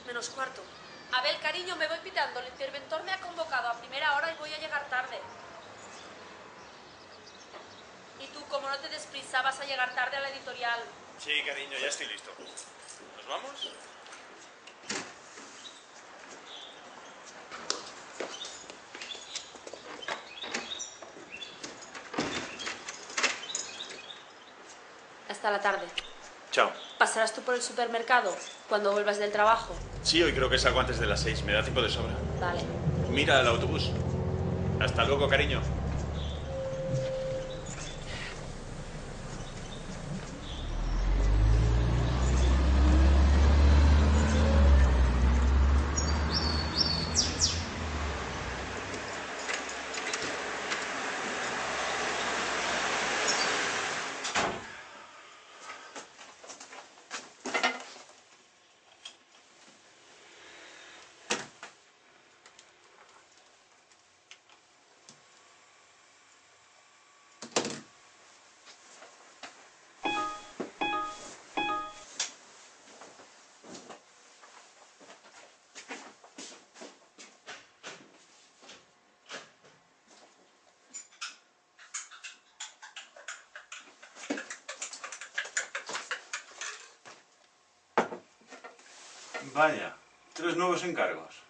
Menos cuarto. Abel, cariño, me voy pitando. El interventor me ha convocado a primera hora y voy a llegar tarde. Y tú, como no te des prisa, vas a llegar tarde a la editorial. Sí, cariño, ya estoy listo. ¿Nos vamos? Hasta la tarde. Chao. ¿Pasarás tú por el supermercado cuando vuelvas del trabajo? Sí, hoy creo que salgo antes de las 6. Me da tiempo de sobra. Vale. Mira el autobús. Hasta luego, cariño. Vaya, 3 nuevos encargos.